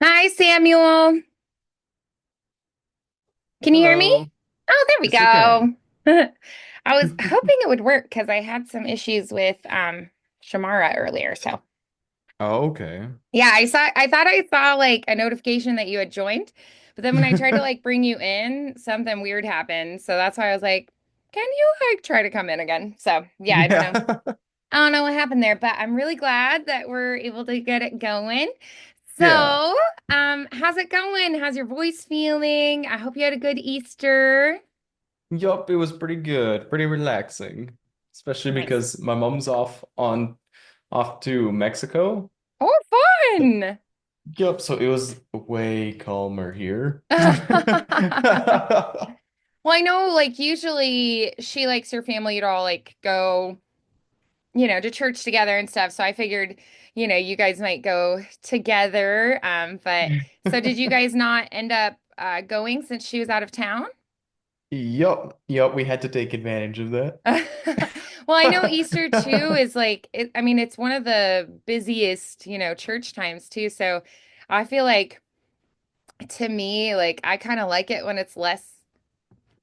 Hi, Samuel. Can you hear me? Hello. Oh, there we Yes, I can. go. I was hoping it would work because I had some issues with Shamara earlier. So Oh, okay. yeah, I thought I saw like a notification that you had joined, but then when I tried to like bring you in, something weird happened. So that's why I was like, can you like try to come in again? So yeah, I don't know. Yeah. I don't know what happened there, but I'm really glad that we're able to get it going. Yeah. So, how's it going? How's your voice feeling? I hope you had a good Easter. Yup, it was pretty good, pretty relaxing. Especially Nice. because my mom's off to Mexico. Oh, fun. Yup, so it was way calmer here. Well, I know like usually she likes her family to all like go, to church together and stuff. So I figured, you guys might go together. But so did you guys not end up going since she was out of town? Yup, we had to take advantage of that. Well, I know Easter too is like I mean, it's one of the busiest, church times too. So I feel like to me, like I kind of like it when it's less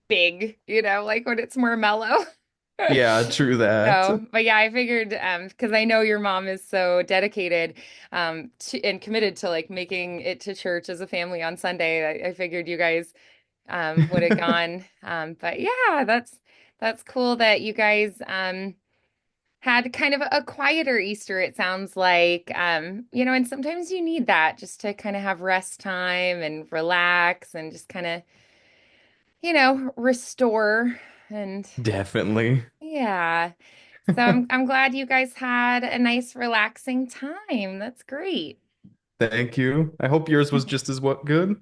big, like when it's more mellow. Yeah, true that. So, but yeah, I figured because I know your mom is so dedicated and committed to like making it to church as a family on Sunday. I figured you guys would have gone. But yeah, that's cool that you guys had kind of a quieter Easter, it sounds like. And sometimes you need that just to kind of have rest time and relax and just kind of, restore and Definitely. yeah. So I'm glad you guys had a nice relaxing time. That's great. Thank you. I hope yours was just as what good.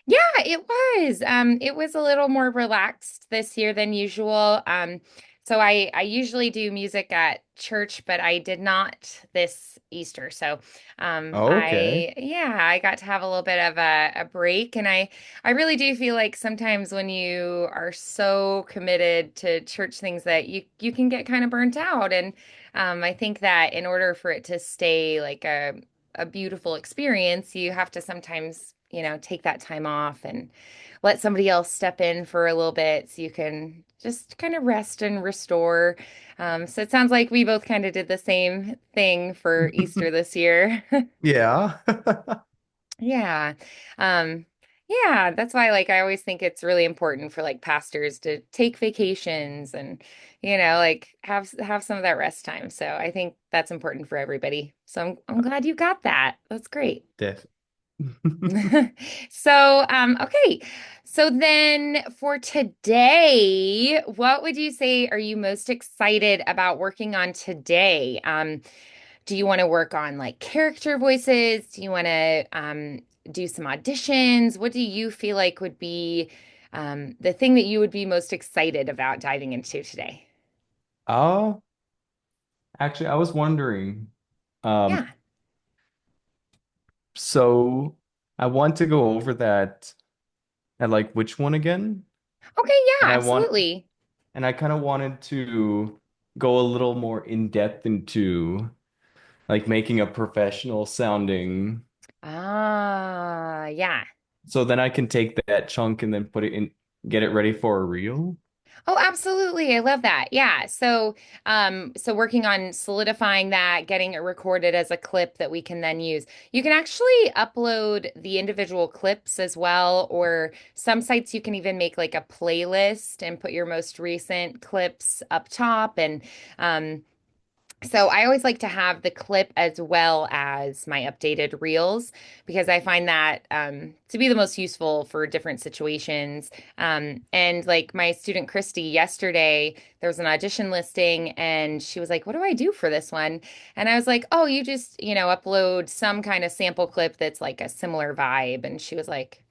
Yeah, it was. It was a little more relaxed this year than usual. So I usually do music at church, but I did not this Easter. So Okay. I got to have a little bit of a break, and I really do feel like sometimes when you are so committed to church things that you can get kind of burnt out, and I think that in order for it to stay like a beautiful experience, you have to sometimes, take that time off and let somebody else step in for a little bit so you can just kind of rest and restore. So it sounds like we both kind of did the same thing for Easter this year. Yeah. Yeah. Um, yeah, that's why like I always think it's really important for like pastors to take vacations and like have some of that rest time. So I think that's important for everybody. So I'm glad you got that. That's great. Def. So, okay. So then for today, what would you say are you most excited about working on today? Do you want to work on like character voices? Do you want to do some auditions? What do you feel like would be the thing that you would be most excited about diving into today? Oh, actually, I was wondering. Um, Yeah. so I want to go over that and like which one again? Okay. And Yeah, I want absolutely. and I kind of wanted to go a little more in depth into like making a professional sounding. Ah, yeah. So then I can take that chunk and then put it in, get it ready for a reel. Oh, absolutely. I love that. Yeah. So working on solidifying that, getting it recorded as a clip that we can then use. You can actually upload the individual clips as well, or some sites you can even make like a playlist and put your most recent clips up top. And so I always like to have the clip as well as my updated reels because I find that to be the most useful for different situations. And like my student Christy yesterday, there was an audition listing and she was like, "What do I do for this one?" And I was like, "Oh, you just, upload some kind of sample clip that's like a similar vibe." And she was like,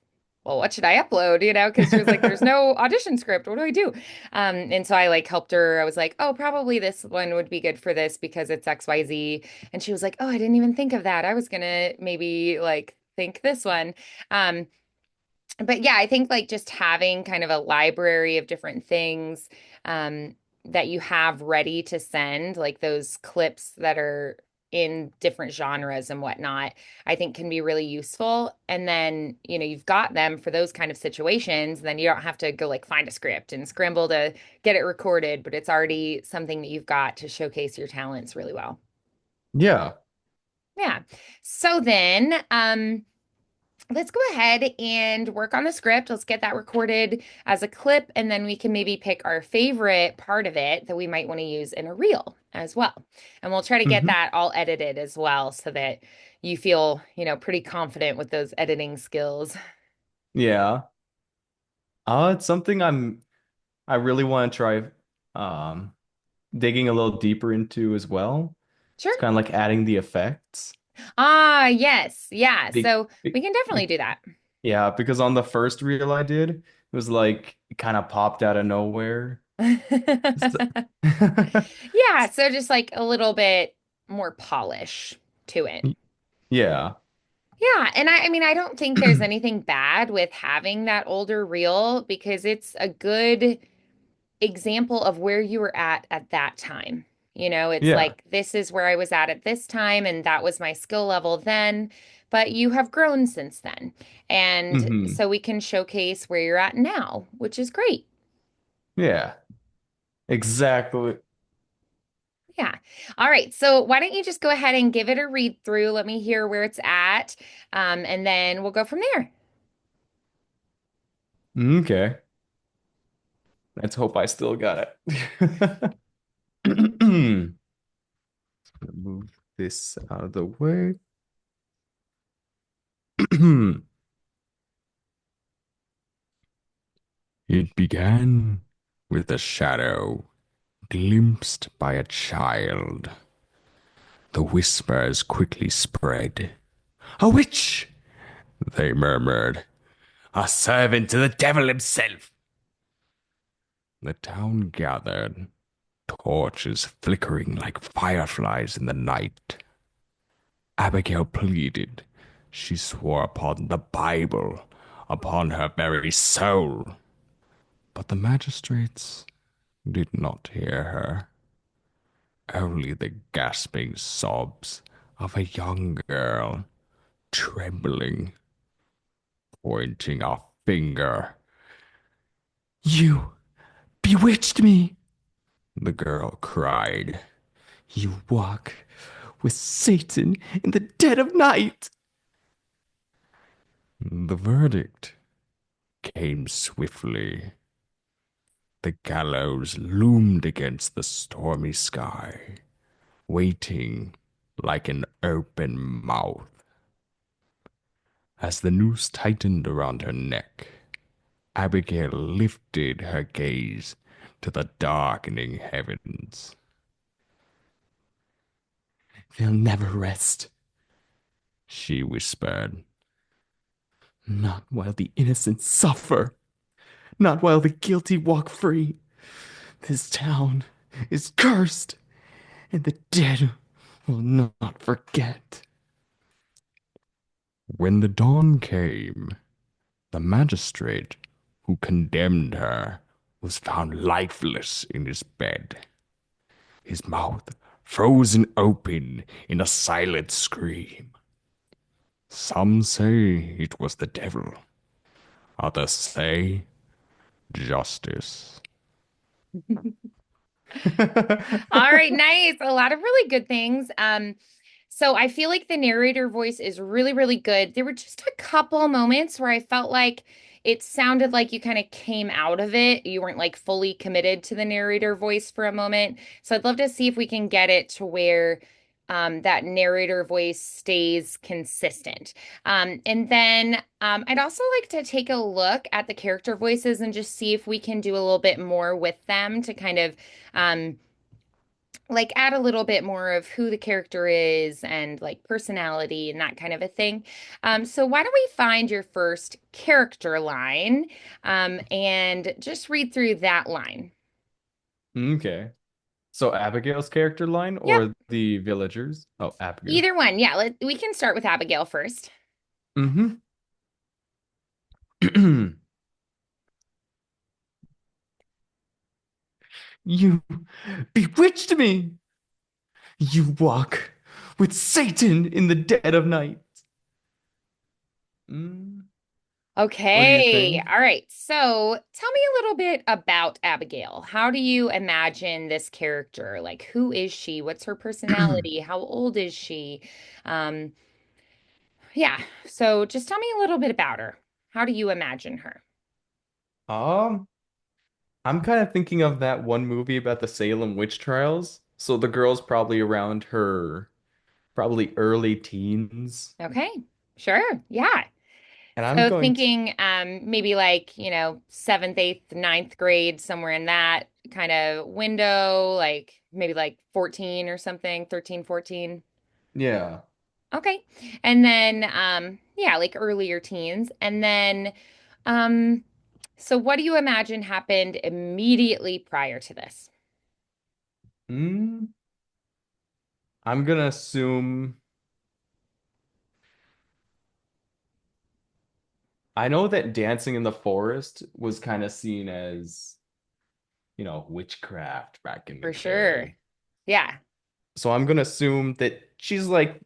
well, what should I upload? Because she was like, there's no audition script. What do I do? And so I like helped her. I was like, oh, probably this one would be good for this because it's XYZ. And she was like, oh, I didn't even think of that. I was gonna maybe like think this one. Um, but yeah, I think like just having kind of a library of different things that you have ready to send, like those clips that are in different genres and whatnot, I think can be really useful. And then, you've got them for those kind of situations. Then you don't have to go like find a script and scramble to get it recorded, but it's already something that you've got to showcase your talents really well. Yeah. Yeah. So then, let's go ahead and work on the script. Let's get that recorded as a clip, and then we can maybe pick our favorite part of it that we might want to use in a reel as well. And we'll try to get Hmm. that all edited as well so that you feel, pretty confident with those editing skills. Yeah. It's something I really want to try um digging a little deeper into as well. It's Sure. kind of like adding the effects. Ah, yes. Yeah. Be, So we be, can definitely be- do that. yeah, because on the first reel I did, it was like it kind of popped out of nowhere. So- Yeah. So just like a little bit more polish to it. Yeah. Yeah, and I mean, I don't think there's anything bad with having that older reel because it's a good example of where you were at that time. It's Yeah. like this is where I was at this time, and that was my skill level then, but you have grown since then. And Hmm. so we can showcase where you're at now, which is great. Yeah. Exactly. Yeah. All right. So why don't you just go ahead and give it a read through? Let me hear where it's at, and then we'll go from there. Okay. Let's hope I still got it. Move this out of the way. It began with a shadow glimpsed by a child. The whispers quickly spread. A witch, they murmured. A servant to the devil himself. The town gathered, torches flickering like fireflies in the night. Abigail pleaded. She swore upon the Bible, upon her very soul. But the magistrates did not hear her. Only the gasping sobs of a young girl, trembling, pointing a finger. You bewitched me, the girl cried. You walk with Satan in the dead of night. The verdict came swiftly. The gallows loomed against the stormy sky, waiting like an open mouth. As the noose tightened around her neck, Abigail lifted her gaze to the darkening heavens. They'll never rest, she whispered. Not while the innocent suffer, not while the guilty walk free. This town is cursed, and the dead will not forget. When the dawn came, the magistrate who condemned her was found lifeless in his bed, his mouth frozen open in a silent scream. Some say it was the devil, others say justice. All right, nice. A lot of really good things. So I feel like the narrator voice is really, really good. There were just a couple moments where I felt like it sounded like you kind of came out of it. You weren't like fully committed to the narrator voice for a moment. So I'd love to see if we can get it to where that narrator voice stays consistent. And then I'd also like to take a look at the character voices and just see if we can do a little bit more with them to kind of like add a little bit more of who the character is and like personality and that kind of a thing. So why don't we find your first character line and just read through that line? Okay. So Abigail's character line Yep, or the villagers? Oh, Abigail. either one. Yeah, we can start with Abigail first. Mm-hmm. You bewitched me. You walk with Satan in the dead of night. Mm, what do you Okay. think? All right. So tell me a little bit about Abigail. How do you imagine this character? Like, who is she? What's her personality? How old is she? Um, yeah. So just tell me a little bit about her. How do you imagine her? Um, I'm kind of thinking of that one movie about the Salem witch trials. So the girl's probably around her probably early teens. Okay. Sure. Yeah. And I'm So going to, thinking maybe like, seventh, eighth, ninth grade, somewhere in that kind of window, like maybe like 14 or something, 13, 14. yeah. Okay. And then yeah, like earlier teens. And then um so what do you imagine happened immediately prior to this? Mm, I'm gonna assume I know that dancing in the forest was kind of seen as, witchcraft back in the For sure. day. Yeah. So I'm gonna assume that she's like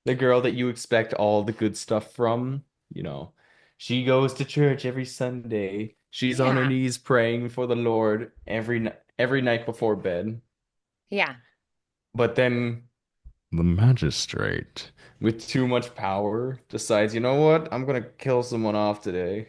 the girl that you expect all the good stuff from. You know, she goes to church every Sunday. She's on her Yeah. knees praying for the Lord every night before bed. Yeah. But then the magistrate, with too much power, decides, you know what? I'm gonna kill someone off today.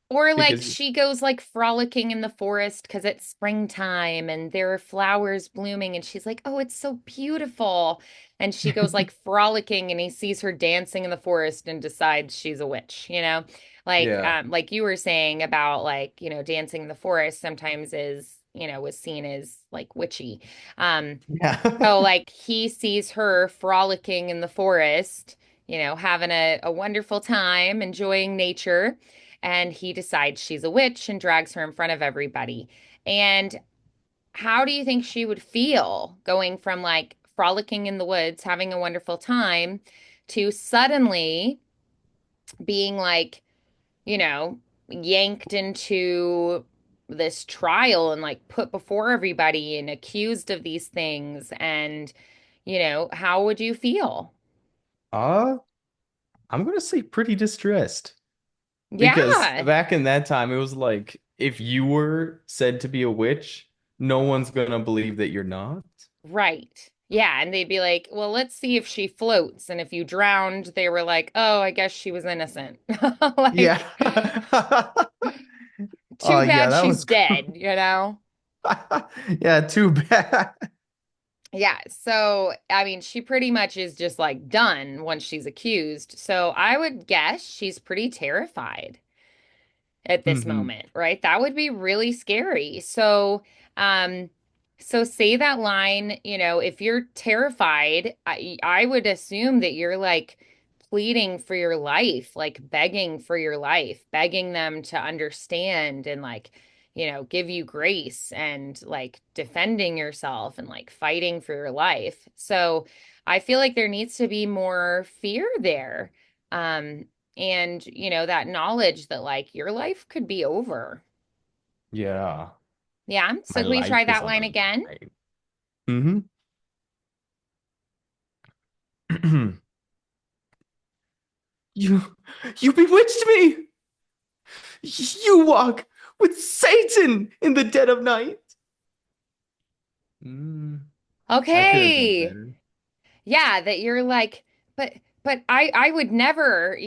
Or like Because she goes like frolicking in the forest because it's springtime and there are flowers blooming and she's like, "Oh, it's so beautiful." And she goes like frolicking and he sees her dancing in the forest and decides she's a witch, you know? yeah. Like you were saying about like, dancing in the forest sometimes was seen as like witchy. Um so Yeah. like he sees her frolicking in the forest, having a wonderful time, enjoying nature, and he decides she's a witch and drags her in front of everybody. And how do you think she would feel going from like frolicking in the woods, having a wonderful time, to suddenly being like, you know, yanked into this trial and like put before everybody and accused of these things? And how would you feel? Uh, I'm gonna say pretty distressed. Because Yeah, back in that time, it was like if you were said to be a witch, no one's gonna believe that you're not. right. Yeah, and they'd be like, "Well, let's see if she floats." And if you drowned, they were like, "Oh, I guess she was innocent." Yeah. Like, Oh too yeah, bad that she's was dead, you know? yeah, too bad. Yeah, so I mean, she pretty much is just like done once she's accused. So I would guess she's pretty terrified at this Hmm. moment, right? That would be really scary. Um, so say that line, if you're terrified, I would assume that you're like pleading for your life, like begging for your life, begging them to understand and like, give you grace and like defending yourself and like fighting for your life. So I feel like there needs to be more fear there. Um, and that knowledge that like your life could be over. Yeah, Yeah, my so can we try life is that on line the again? line. Hmm. You, you bewitched me. You walk with Satan in the dead of night. Mm, that could have been Okay. better. Yeah, that you're like, but I would never,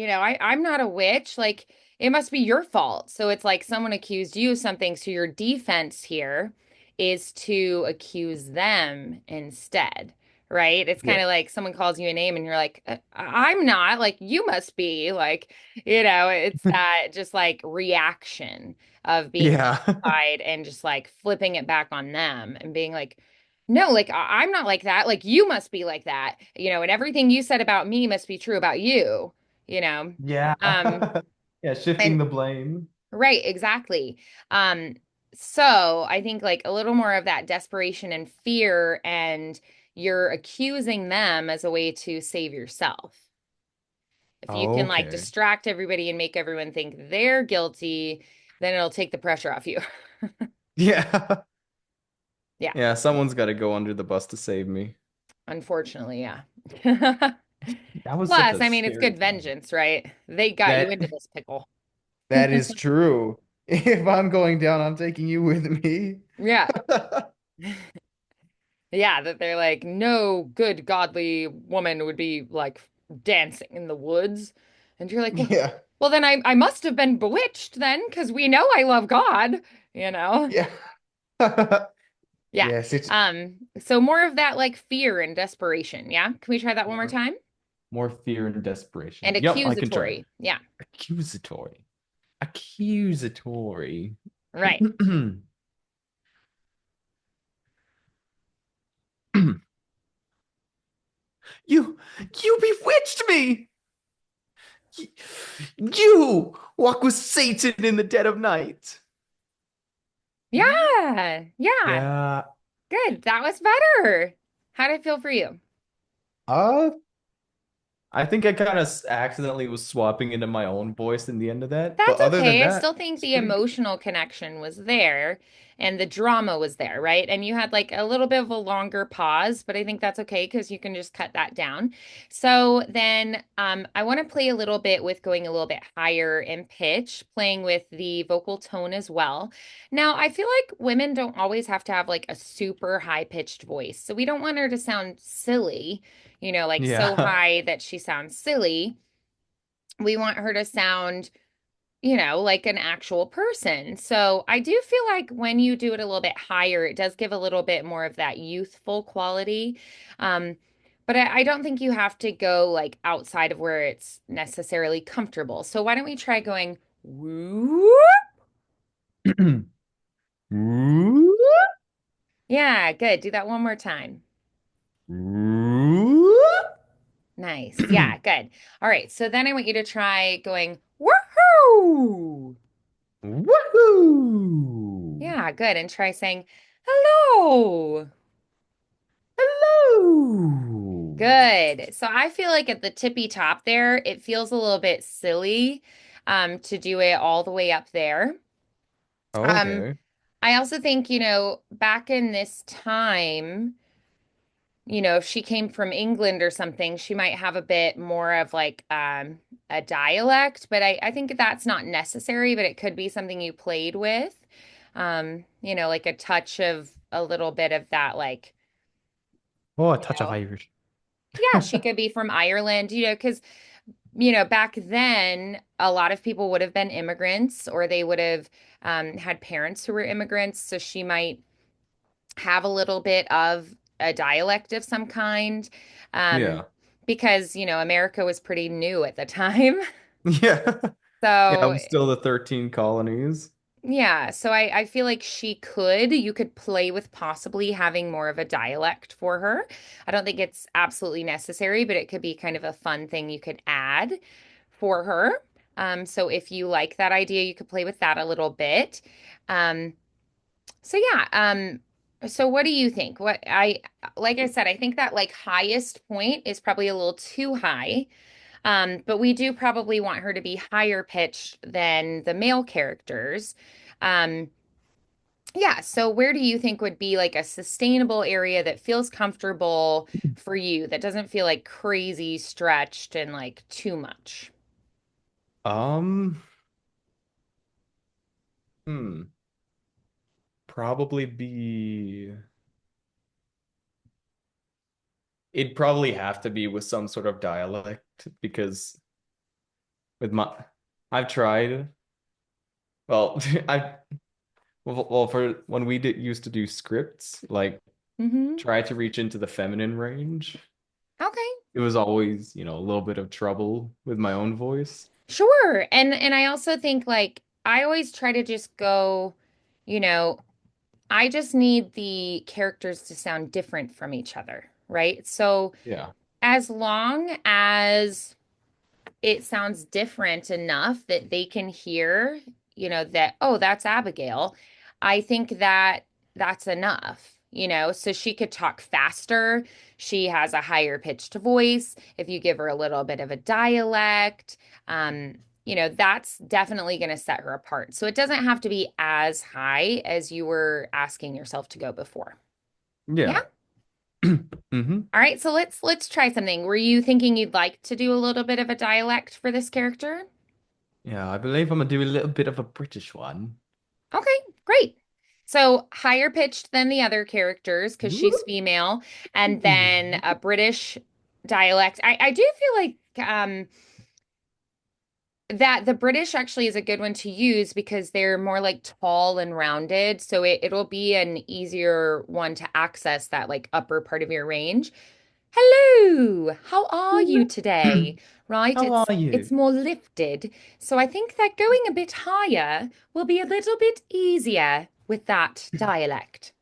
I'm not a witch. Like it must be your fault. So it's like someone accused you of something. So your defense here is to accuse them instead. Right? It's kind Yeah. of like someone calls you a name and you're like, I'm not, like you must be. Like, it's that just like reaction of being Yeah. terrified and just like flipping it back on them and being like, no, like I'm not like that. Like you must be like that, and everything you said about me must be true about you, you know. Yeah. Um, Yeah, and shifting the blame. right, exactly. Um, so I think like a little more of that desperation and fear, and you're accusing them as a way to save yourself. If you can like Okay. distract everybody and make everyone think they're guilty, then it'll take the pressure off you. Yeah. Yeah. Yeah, someone's got to go under the bus to save me. Unfortunately, yeah. That was such Plus, a I mean, it's scary good time. vengeance, right? They got you That into this pickle. that is true. If I'm going down, I'm taking you with me. Yeah. Yeah, that they're like, no good godly woman would be like dancing in the woods. And you're like, Yeah. well then I must have been bewitched then, because we know I love God, you know? Yeah. Yeah. Yes, it's So more of that like fear and desperation. Yeah. Can we try that one more more time? more fear and desperation. And Yep, I can try. accusatory. Yeah. Accusatory. Accusatory. Right. You bewitched me. You walk with Satan in the dead of night. Yeah. Yeah. Yeah. Good. That was better. How did it feel for you? Uh, I think I kind of accidentally was swapping into my own voice in the end of that. But That's other than okay. I that, still think it's the pretty good. emotional connection was there and the drama was there, right? And you had like a little bit of a longer pause, but I think that's okay because you can just cut that down. So then I want to play a little bit with going a little bit higher in pitch, playing with the vocal tone as well. Now, I feel like women don't always have to have like a super high pitched voice. So we don't want her to sound silly, like so Yeah. high that she sounds silly. We want her to sound like an actual person. So I do feel like when you do it a little bit higher, it does give a little bit more of that youthful quality. Um, but I don't think you have to go like outside of where it's necessarily comfortable. So why don't we try going woo? Ooh. Yeah, good. Do that one more time. Ooh. Nice. Yeah, good. All right. So then I want you to try going woohoo. Woohoo! Yeah, good. And try saying hello. Hello! Good. So I feel like at the tippy top there, it feels a little bit silly to do it all the way up there. Um, Okay. I also think, back in this time, if she came from England or something, she might have a bit more of like a dialect, but I think that's not necessary, but it could be something you played with. Like a touch of a little bit of that, like, Oh, a you touch of know, Irish. yeah, she could be from Ireland, because back then, a lot of people would have been immigrants or they would have had parents who were immigrants. So she might have a little bit of a dialect of some kind um, Yeah. because, America was pretty new at the time. Yeah. Yeah, it So was still the 13 colonies. yeah, so I feel like you could play with possibly having more of a dialect for her. I don't think it's absolutely necessary, but it could be kind of a fun thing you could add for her. So if you like that idea, you could play with that a little bit. Um, so yeah, so what do you think? Like I said, I think that like highest point is probably a little too high. But we do probably want her to be higher pitched than the male characters. Um, yeah, so where do you think would be like a sustainable area that feels comfortable for you, that doesn't feel like crazy stretched and like too much? Um, hmm, probably be it'd probably have to be with some sort of dialect because with my I've tried. Well, I for when we did used to do scripts, like Hmm. try to reach into the feminine range. Okay. It was always, a little bit of trouble with my own voice. Sure. And I also think like I always try to just go, you know, I just need the characters to sound different from each other, right? So Yeah. as long as it sounds different enough that they can hear, that, oh, that's Abigail. I think that that's enough, so she could talk faster. She has a higher pitched voice. If you give her a little bit of a dialect, um, that's definitely going to set her apart. So it doesn't have to be as high as you were asking yourself to go before. Yeah. Yeah. Hmm. All right, so let's try something. Were you thinking you'd like to do a little bit of a dialect for this character? Yeah, I believe I'm gonna do a little bit of a British one. Okay, great. So higher pitched than the other characters because she's female, and then a British dialect. I do feel like that the British actually is a good one to use because they're more like tall and rounded. So it'll be an easier one to access that like upper part of your range. Hello, how are you today? Right, How it's are it's you? more lifted. So I think that going a bit higher will be a little bit easier with that dialect.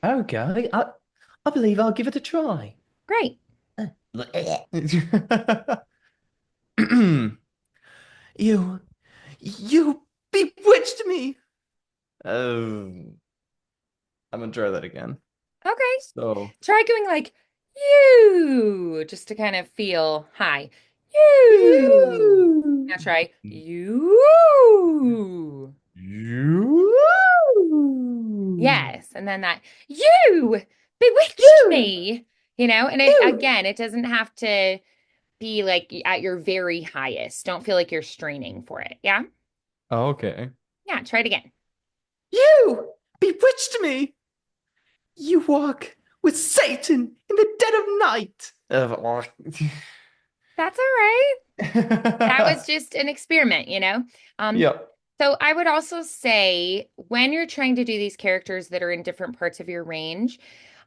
Okay, I believe I'll give it a try. Great. You, you bewitched me. Oh, I'm gonna try that again. Okay. So, Try going like you just to kind of feel high. You. you, Now try you. you, Yes, and then that you bewitched you, me, and it you. again, it doesn't have to be like at your very highest. Don't feel like you're straining for it. Yeah? Okay. Yeah, try it again. You bewitched me. You walk with Satan in the dead of night. That's all right. That was just an experiment. Um, Yep. so I would also say when you're trying to do these characters that are in different parts of your range,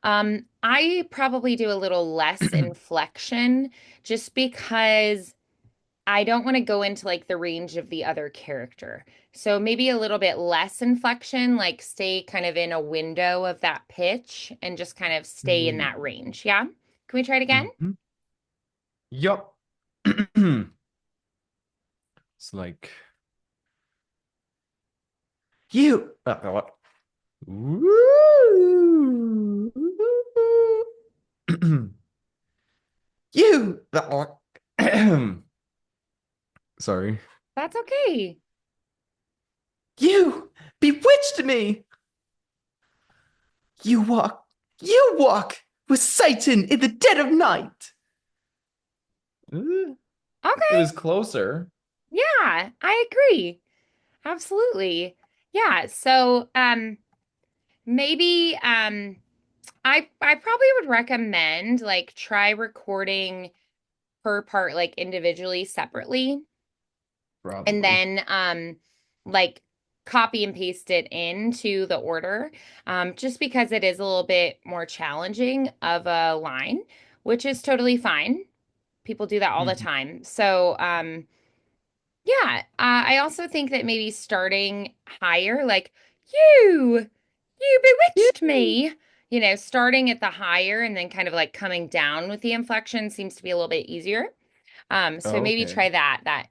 I probably do a little less inflection just because I don't want to go into like the range of the other character. So maybe a little bit less inflection, like stay kind of in a window of that pitch and just kind of stay in that range. Yeah? Can we try it again? Mhm. Yup. It's like you. What? Woo! You. Sorry. That's okay. You bewitched me. You walk. You walk with Satan in the dead of night. It Okay. was closer. Yeah, I agree. Absolutely. Yeah. So, maybe I probably would recommend like try recording per part like individually separately and Probably. then like copy and paste it into the order just because it is a little bit more challenging of a line, which is totally fine. People do that all the Mhm. time. So, yeah, I also think that maybe starting higher, like you bewitched me, starting at the higher and then kind of like coming down with the inflection seems to be a little bit easier. So maybe Okay. try that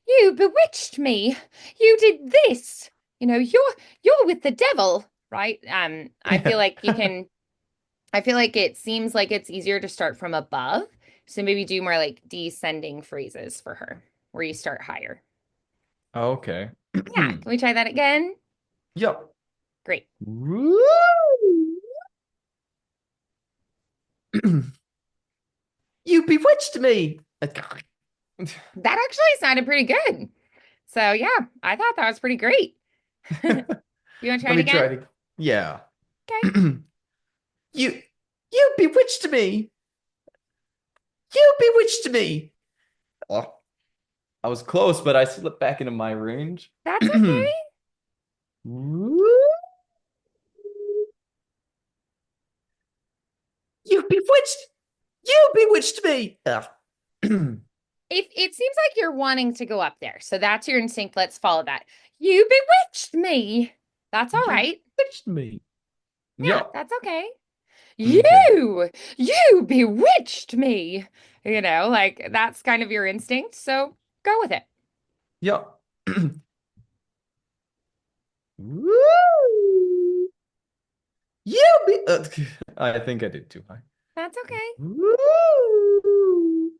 you bewitched me. You did this. You're with the devil, right? I feel like it seems like it's easier to start from above. So maybe do more like descending phrases for her where you start higher. Okay. Yeah, can we try that again? Yup. Great. Woo! You bewitched me. That actually sounded pretty good. So yeah, I thought that was pretty great. You want to try Let it me again? try it. Yeah. Okay. You you bewitched me. You bewitched me. Oh, I was close, but I slipped back into my range. That's okay. You bewitched. You bewitched me. Ugh. It seems like you're wanting to go up there. So that's your instinct. Let's follow that. You bewitched me. That's all You right. bewitched me. Yeah, Yup. that's okay. Okay. You bewitched me. Like that's kind of your instinct. So go with it. Yup. Woo! You be. I think I did too high. That's okay. Woo!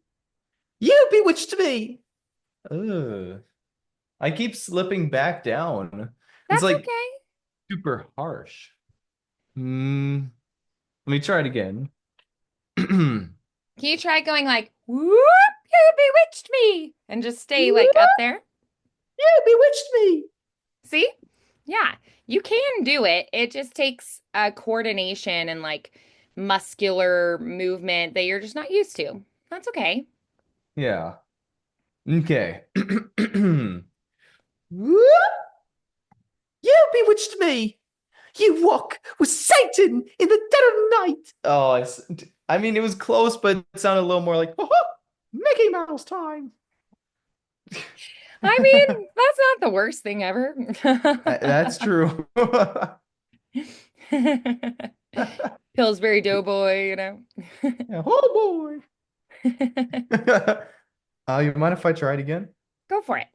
You bewitched me. Ugh. I keep slipping back down. It's That's like okay. super harsh. Hmm. Let me try it again. Can you try going like, whoop, you bewitched me, and just stay like up there? You bewitched me. See? Yeah, you can do it. It just takes coordination and like muscular movement that you're just not used to. That's okay. Yeah. Okay. Whoop! You bewitched me. You walk with Satan in the dead of night. Oh, I mean, it was close, but it sounded a little more like, oh, Mickey Mouse time. I mean, that's not the worst thing ever. That's true. Pillsbury Doughboy, you know. Yeah, oh boy. You mind if I try it again? Go for it.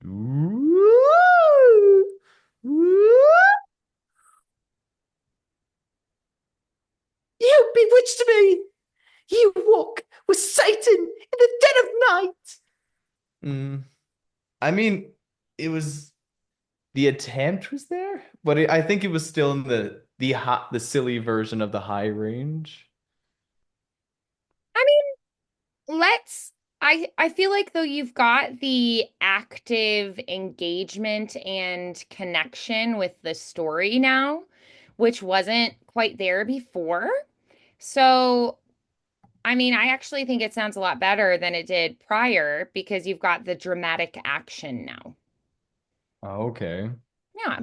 Woo! Woo! You bewitched me. You walk with Satan in the dead of night. Mm. I mean, it was the attempt was there, but I think it was still in the silly version of the high range. I let's I feel like though you've got the active engagement and connection with the story now, which wasn't quite there before. So, I mean, I actually think it sounds a lot better than it did prior because you've got the dramatic action now. Okay. Yeah.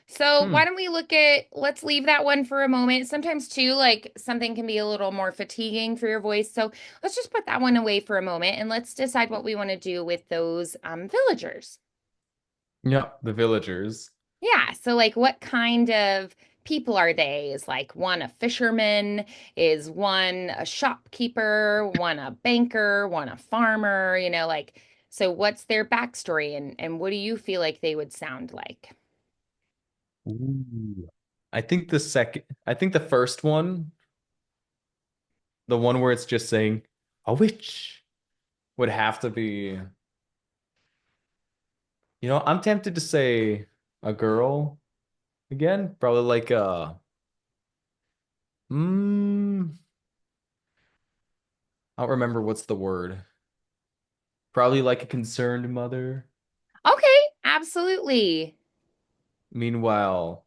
So Hmm. why don't we let's leave that one for a moment. Sometimes too, like something can be a little more fatiguing for your voice. So let's just put that one away for a moment and let's decide what we want to do with those villagers. Yeah, the villagers. Yeah. So like what kind of people are they? Is like one a fisherman? Is one a shopkeeper? One a banker? One a farmer? Like so what's their backstory and what do you feel like they would sound like? Ooh. I think the first one, the one where it's just saying a witch would have to be, I'm tempted to say a girl again, probably like mm, I don't remember what's the word. Probably like a concerned mother. Okay, absolutely. Meanwhile,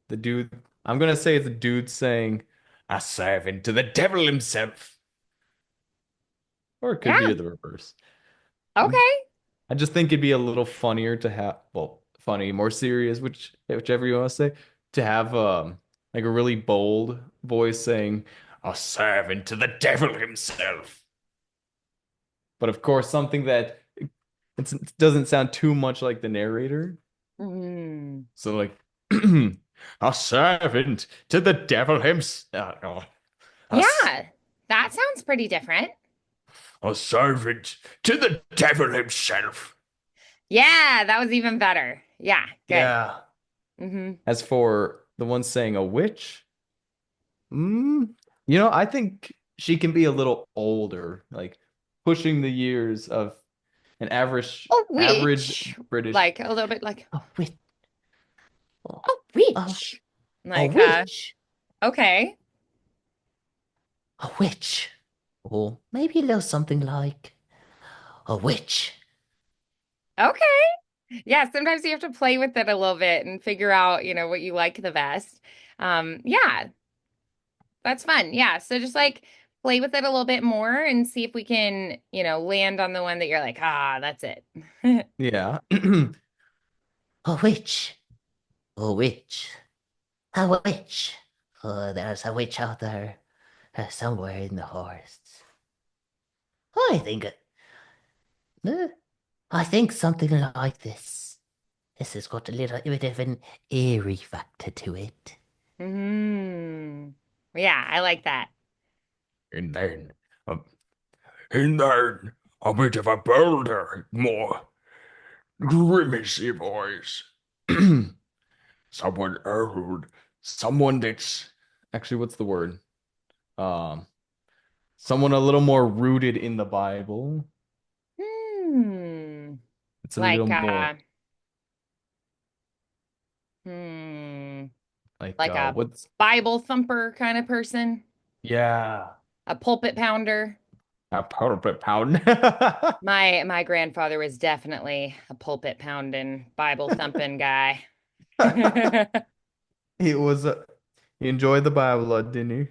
the dude, I'm gonna say it's the dude saying, a servant to the devil himself. Or it could be Yeah. the reverse. Okay. I just think it'd be a little funnier to have, well, funny, more serious, whichever you want to say, to have like a really bold voice saying, a servant to the devil himself. But of course, something that it doesn't sound too much like the narrator. Mm. So like a servant to the devil himself. Yeah, that sounds pretty different. A servant to the devil himself. Yeah, that was even better. Yeah, good. Yeah. Hmm. As for the one saying a witch, mm, I think she can be a little older, like pushing the years of an A average witch. British. Like a little bit like A witch. a A, witch. a Like, witch. okay. A witch. Or maybe a little something like a witch. Okay. Yeah, sometimes you have to play with it a little bit and figure out, what you like the best. Yeah, that's fun. Yeah. So just like play with it a little bit more and see if we can, land on the one that you're like, ah, that's it. Yeah. A witch. A witch. A witch. Oh, there's a witch out there, somewhere in the forests. I think, uh, I think something like this. This has got a little bit of an eerie factor to it. Hmm. Yeah, I like that. And then, a, and then a bit of a bolder, more grimacy voice. Someone old, someone that's actually, what's the word? Um, Someone a little more rooted in the Bible. Hmm. It's a little Like, more. hmm. Like Like a what's Bible thumper kind of person, yeah. a pulpit pounder. A pulpit pound. My grandfather was definitely a pulpit pounding, Bible thumping guy. He was he enjoyed the Bible, didn't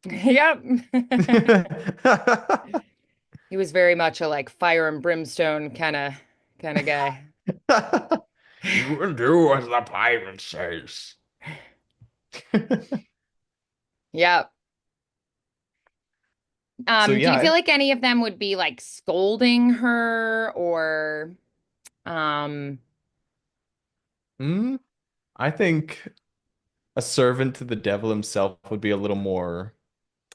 Yep. he? He was very much a like fire and brimstone kind of guy. You will do as the Bible says. Yep. So Do yeah, you feel like any of them would be like scolding her or um mm, I think a servant to the devil himself would be a little more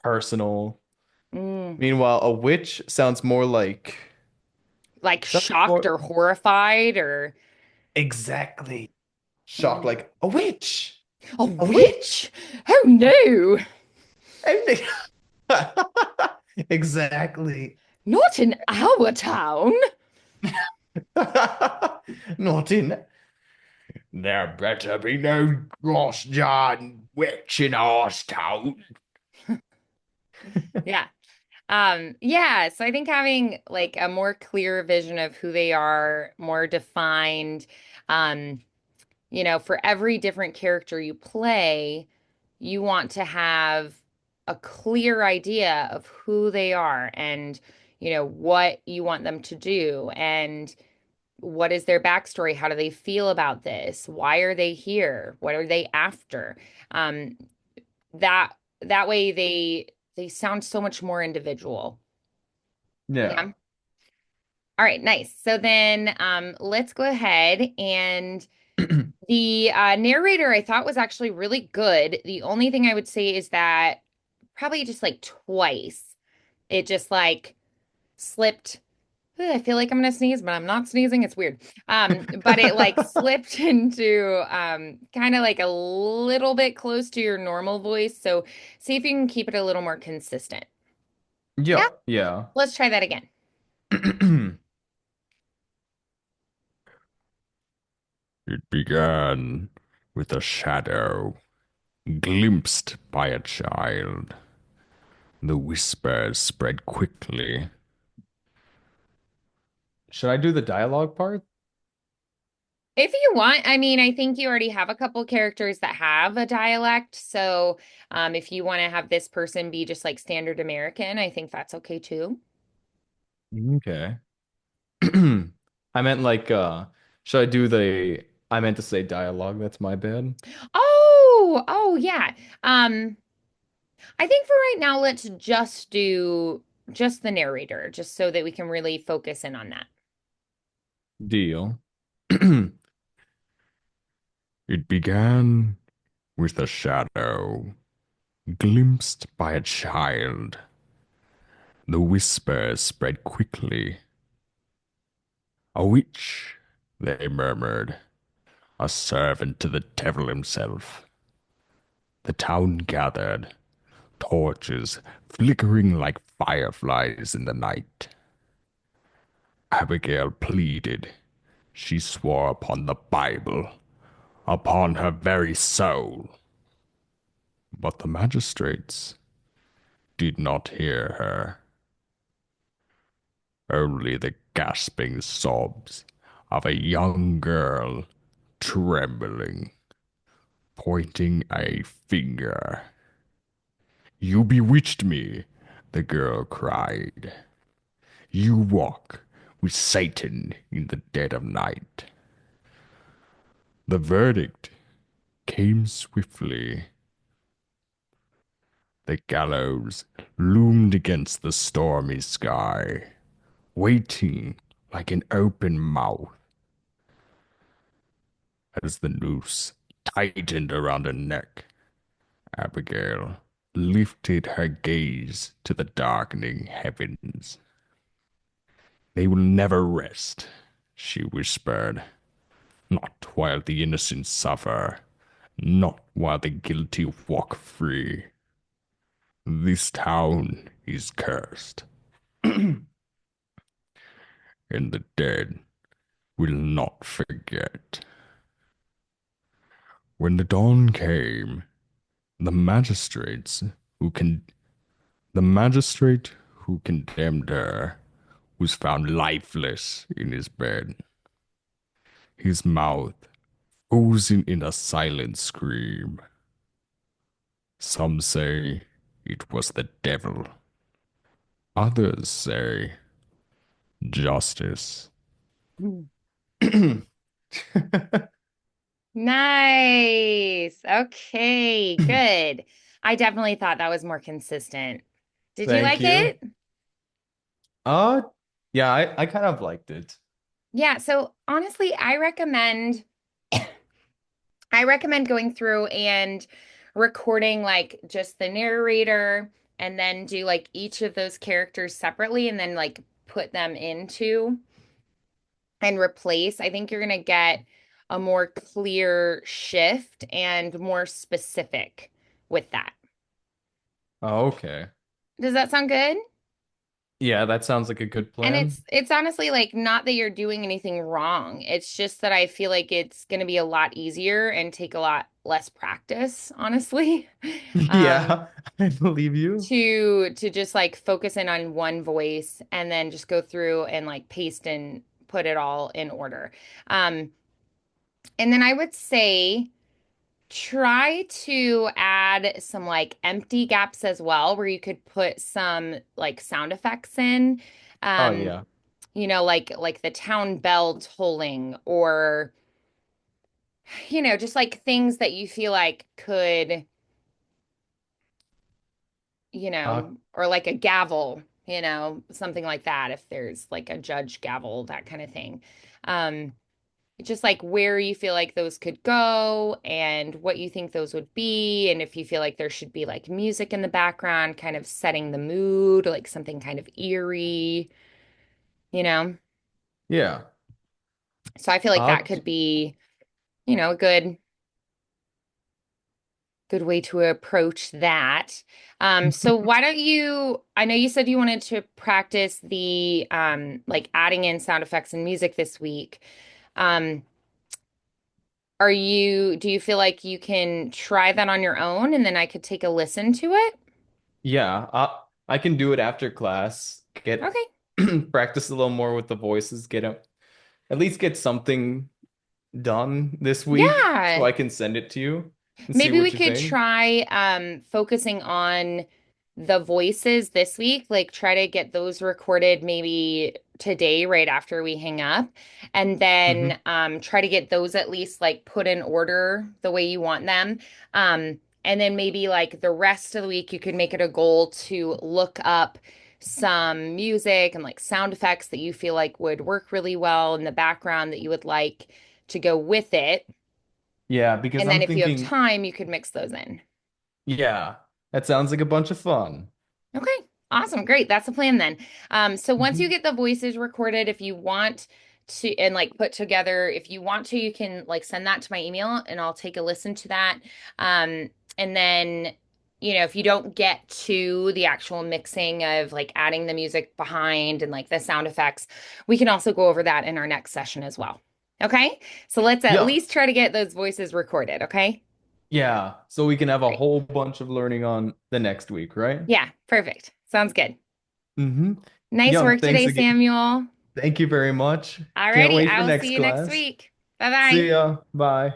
personal. mm, Meanwhile, a witch sounds more like like sounds shocked more or horrified or exactly shocked, mm, like a witch, a a witch. witch? Oh no, And exactly. not in our town. Not in. There better be no Ross John witch in our town. Yeah. Yeah, so I think having like a more clear vision of who they are, more defined, um, for every different character you play, you want to have a clear idea of who they are and, what you want them to do and what is their backstory? How do they feel about this? Why are they here? What are they after? Um, that that way they sound so much more individual. Yeah. Yeah. All right, nice. So then let's go ahead and the narrator I thought was actually really good. The only thing I would say is that probably just like twice it just like slipped. Ugh, I feel like I'm gonna sneeze, but I'm not sneezing. It's weird. But it like slipped into kind of like a little bit close to your normal voice. So see if you can keep it a little more consistent. Yeah, Yeah, yeah. let's try that again. It began with a shadow glimpsed by a child. The whispers spread quickly. Should I do the dialogue part? If you want, I mean, I think you already have a couple characters that have a dialect. So if you want to have this person be just like standard American, I think that's okay too. Okay. I meant like should I do the I meant to say dialogue, that's my bad. Oh, yeah. Um, I think for right now, let's just do just the narrator, just so that we can really focus in on that. Deal. It began with a shadow glimpsed by a child. The whispers spread quickly. A witch, they murmured, a servant to the devil himself. The town gathered, torches flickering like fireflies in the night. Abigail pleaded. She swore upon the Bible, upon her very soul. But the magistrates did not hear her. Only the gasping sobs of a young girl trembling, pointing a finger. You bewitched me, the girl cried. You walk with Satan in the dead of night. The verdict came swiftly. The gallows loomed against the stormy sky, waiting like an open mouth as the noose tightened around her neck. Abigail lifted her gaze to the darkening heavens. They will never rest, she whispered. Not while the innocent suffer, not while the guilty walk free. This town is cursed, and the dead will not forget. When the dawn came, the magistrates who con the magistrate who condemned her was found lifeless in his bed, his mouth oozing in a silent scream. Some say it was the devil. Others say justice. Nice. Okay, good. I definitely thought that was more consistent. Did you Thank like you. it? Uh, yeah, I kind of liked it. Yeah, so honestly, I recommend going through and recording like just the narrator and then do like each of those characters separately and then like put them into and replace. I think you're going to get a more clear shift and more specific with that. Oh, okay. Does that sound good? Yeah, that sounds like a good And plan. it's honestly like not that you're doing anything wrong. It's just that I feel like it's going to be a lot easier and take a lot less practice, honestly. Um, Yeah, I believe you. to just like focus in on one voice and then just go through and like paste and put it all in order. Um, and then I would say try to add some like empty gaps as well, where you could put some like sound effects in. Oh Um, yeah. like the town bell tolling or just like things that you feel like could, Uh, or like a gavel, something like that if there's like a judge gavel, that kind of thing. Um, just like where you feel like those could go and what you think those would be, and if you feel like there should be like music in the background, kind of setting the mood, like something kind of eerie, you know? yeah. So I feel like that Uh, could be, a good way to approach that. So why don't you, I know you said you wanted to practice the like adding in sound effects and music this week. Um, do you feel like you can try that on your own and then I could take a listen to it? yeah. I can do it after class. Get Okay. practice a little more with the voices. At least get something done this week so Yeah. I can send it to you and see Maybe we what you could think. try focusing on the voices this week, like try to get those recorded maybe today right after we hang up, and then Hmm. try to get those at least like put in order the way you want them. And then maybe like the rest of the week you could make it a goal to look up some music and like sound effects that you feel like would work really well in the background that you would like to go with it. Yeah, because And then I'm if you have thinking, time, you could mix those in. yeah, that sounds like a bunch of fun. Okay. Awesome. Great. That's the plan then. So once you Hmm. get the voices recorded, if you want to and like put together, if you want to, you can like send that to my email and I'll take a listen to that. And then, if you don't get to the actual mixing of like adding the music behind and like the sound effects, we can also go over that in our next session as well. Okay. So let's at Yeah. least try to get those voices recorded. Okay. Yeah, so we can have a Great. whole bunch of learning on the next week, right? Yeah. Perfect. Sounds good. Mm-hmm. Nice Yeah, work thanks today, again. Samuel. Thank you very much. Can't Alrighty, wait I for will see next you next class. week. Bye bye. See ya. Bye.